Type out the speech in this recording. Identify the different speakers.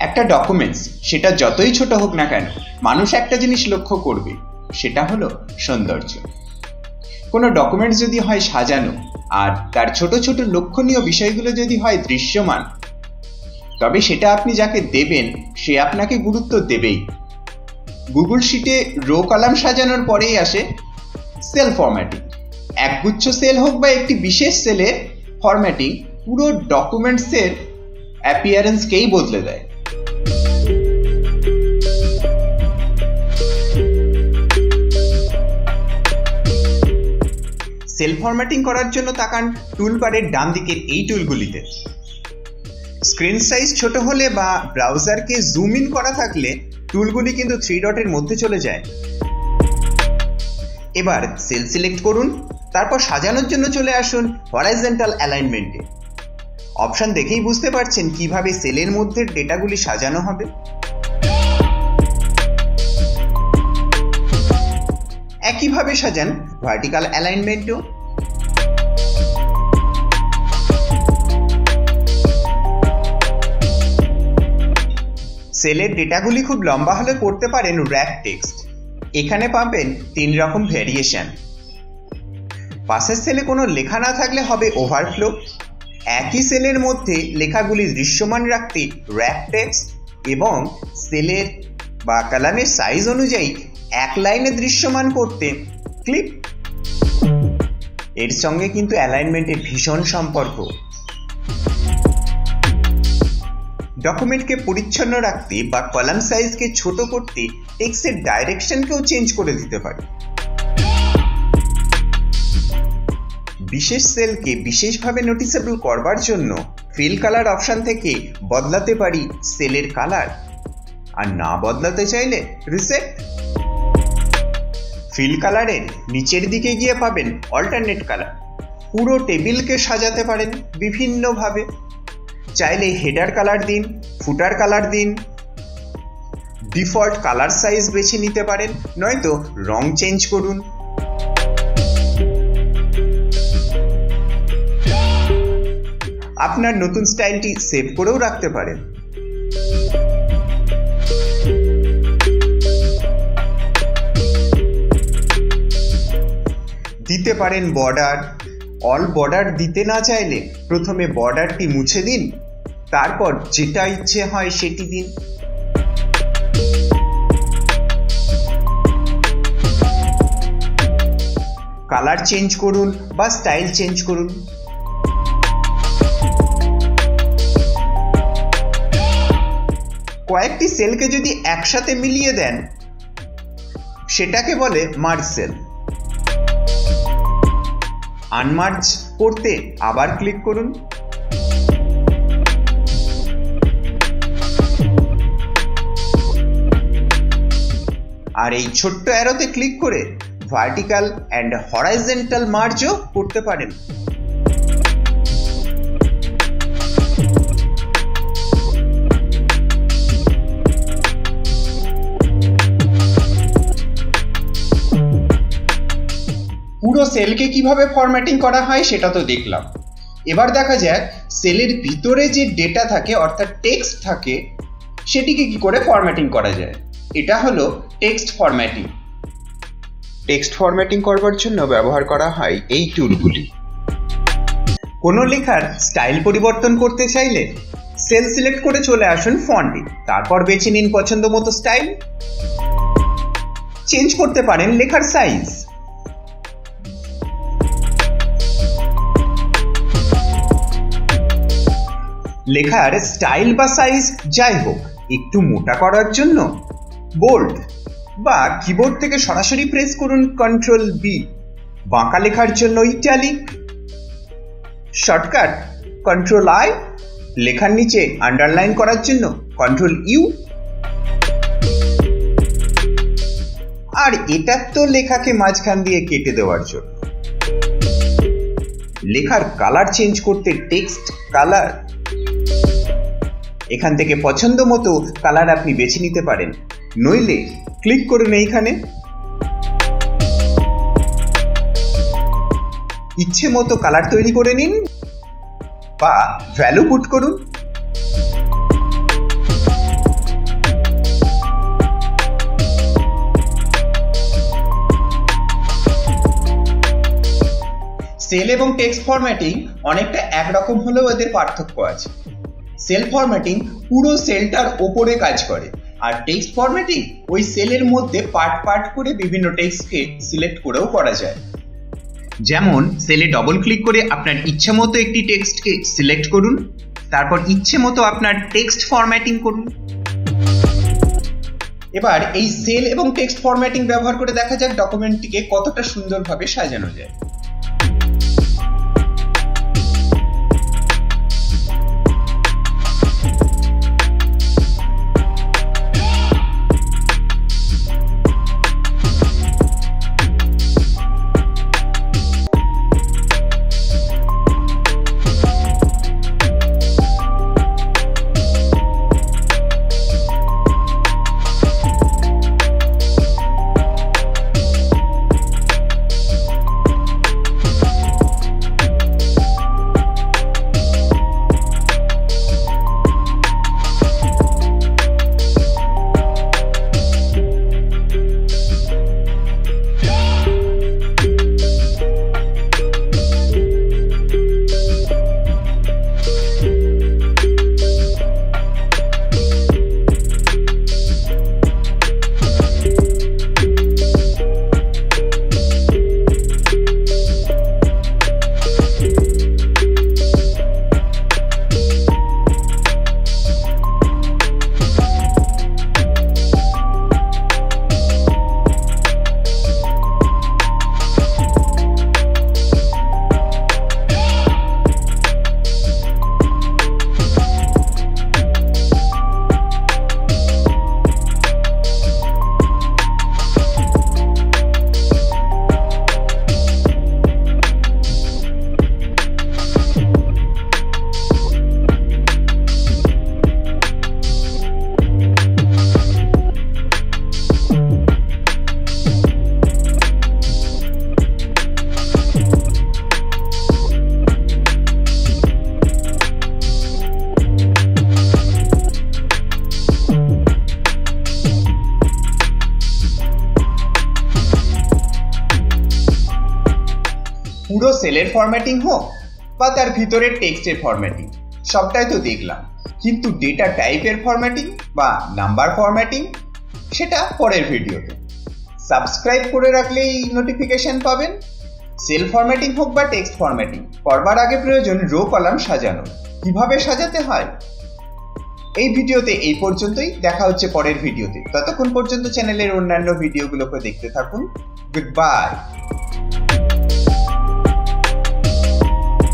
Speaker 1: একটা ডকুমেন্টস সেটা যতই ছোট হোক না কেন, মানুষ একটা জিনিস লক্ষ্য করবে, সেটা হলো সৌন্দর্য। কোনো ডকুমেন্টস যদি হয় সাজানো আর তার ছোট ছোট লক্ষণীয় বিষয়গুলো যদি হয় দৃশ্যমান, তবে সেটা আপনি যাকে দেবেন সে আপনাকে গুরুত্ব দেবেই। গুগল শিটে রো কলাম সাজানোর পরেই আসে সেল ফরম্যাটিং। একগুচ্ছ সেল হোক বা একটি বিশেষ সেলের ফরম্যাটিং পুরো ডকুমেন্টসের অ্যাপিয়ারেন্সকেই বদলে দেয়। সেল ফরম্যাটিং করার জন্য তাকান টুলবারের ডান দিকের এই টুলগুলিতে। স্ক্রিন সাইজ ছোট হলে বা ব্রাউজারকে জুম ইন করা থাকলে টুলগুলি কিন্তু 3 ডটের মধ্যে চলে যায়। এবার সেল সিলেক্ট করুন, তারপর সাজানোর জন্য চলে আসুন হরাইজন্টাল অ্যালাইনমেন্টে। অপশন দেখেই বুঝতে পারছেন কিভাবে সেলের মধ্যে ডেটাগুলি সাজানো হবে। একইভাবে সাজান ভার্টিক্যাল অ্যালাইনমেন্টও। সেলের ডেটাগুলি খুব লম্বা হলে করতে পারেন র্যাপ টেক্সট। এখানে পাবেন 3 রকম ভেরিয়েশন। পাশের সেলে কোনো লেখা না থাকলে হবে ওভারফ্লো। একই সেলের মধ্যে লেখাগুলি দৃশ্যমান রাখতে র্যাপ টেক্সট এবং সেলের বা কলামের সাইজ অনুযায়ী এক লাইনে দৃশ্যমান করতে ক্লিপ। এর সঙ্গে কিন্তু অ্যালাইনমেন্টের ভীষণ সম্পর্ক। ডকুমেন্টকে পরিচ্ছন্ন রাখতে বা কলাম সাইজকে ছোট করতে টেক্সটের ডাইরেকশনকেও চেঞ্জ করে দিতে পারি। বিশেষ সেলকে বিশেষভাবে নোটিসেবল করবার জন্য ফিল কালার অপশন থেকে বদলাতে পারি সেলের কালার, আর না বদলাতে চাইলে রিসেট। ফিল কালারের নিচের দিকে গিয়ে পাবেন অল্টারনেট কালার। পুরো টেবিলকে সাজাতে পারেন বিভিন্নভাবে। চাইলে হেডার কালার দিন, ফুটার কালার দিন, ডিফল্ট কালার সাইজ বেছে নিতে পারেন, নয়তো রং চেঞ্জ করুন। আপনার নতুন স্টাইলটি সেভ করেও রাখতে পারেন। দিতে পারেন বর্ডার। অল বর্ডার দিতে না চাইলে প্রথমে বর্ডারটি মুছে দিন, তারপর যেটা ইচ্ছে হয় সেটি দিন। কালার চেঞ্জ করুন বা স্টাইল চেঞ্জ করুন। কয়েকটি সেলকে যদি একসাথে মিলিয়ে দেন সেটাকে বলে মার্জ সেল। আনমার্জ করতে আবার ক্লিক করুন। আর এই ছোট্ট অ্যারোতে ক্লিক করে ভার্টিক্যাল অ্যান্ড হরাইজন্টাল মার্জও করতে পারেন। পুরো সেলকে কিভাবে ফরম্যাটিং করা হয় সেটা তো দেখলাম। এবার দেখা যাক সেলের ভিতরে যে ডেটা থাকে অর্থাৎ টেক্সট থাকে সেটিকে কি করে ফরম্যাটিং করা যায়। এটা হলো টেক্সট ফরম্যাটিং। টেক্সট ফরম্যাটিং করবার জন্য ব্যবহার করা হয় এই টুলগুলি। কোনো লেখার স্টাইল পরিবর্তন করতে চাইলে সেল সিলেক্ট করে চলে আসুন ফন্টে, তারপর বেছে নিন পছন্দ মতো স্টাইল। চেঞ্জ করতে পারেন লেখার সাইজ। লেখার স্টাইল বা সাইজ যাই হোক, একটু মোটা করার জন্য বোল্ড বা কিবোর্ড থেকে সরাসরি প্রেস করুন কন্ট্রোল বি। বাঁকা লেখার জন্য ইটালিক। Shortcut control I. লেখার নিচে আন্ডারলাইন করার জন্য কন্ট্রোল ইউ। আর এটা তো লেখাকে মাঝখান দিয়ে কেটে দেওয়ার জন্য। লেখার কালার চেঞ্জ করতে টেক্সট কালার। এখান থেকে পছন্দ মতো কালার আপনি বেছে নিতে পারেন, নইলে ক্লিক করুন এইখানে। ইচ্ছে মতো কালার তৈরি করে নিন বা ভ্যালু পুট করুন। সেল এবং টেক্সট ফরম্যাটিং অনেকটা একরকম হলেও এদের পার্থক্য আছে। সেল ফরম্যাটিং পুরো সেলটার ওপরে কাজ করে, আর টেক্সট ফরম্যাটিং ওই সেলের মধ্যে পার্ট পার্ট করে বিভিন্ন টেক্সটকে সিলেক্ট করেও করা যায়। যেমন সেলে ডবল ক্লিক করে আপনার ইচ্ছে মতো একটি টেক্সটকে সিলেক্ট করুন, তারপর ইচ্ছে মতো আপনার টেক্সট ফরম্যাটিং করুন। এবার এই সেল এবং টেক্সট ফরম্যাটিং ব্যবহার করে দেখা যাক ডকুমেন্টটিকে কতটা সুন্দরভাবে সাজানো যায়। পুরো সেলের ফরম্যাটিং হোক বা তার ভিতরের টেক্সটের ফরম্যাটিং, সবটাই তো দেখলাম, কিন্তু ডেটা টাইপের ফরম্যাটিং বা নাম্বার ফরম্যাটিং সেটা পরের ভিডিওতে। সাবস্ক্রাইব করে রাখলেই নোটিফিকেশন পাবেন। সেল ফরম্যাটিং হোক বা টেক্সট ফরম্যাটিং করবার আগে প্রয়োজন রো কলাম সাজানো। কিভাবে সাজাতে হয় এই ভিডিওতে এই পর্যন্তই, দেখা হচ্ছে পরের ভিডিওতে। ততক্ষণ পর্যন্ত চ্যানেলের অন্যান্য ভিডিওগুলোকে দেখতে থাকুন। Good bye.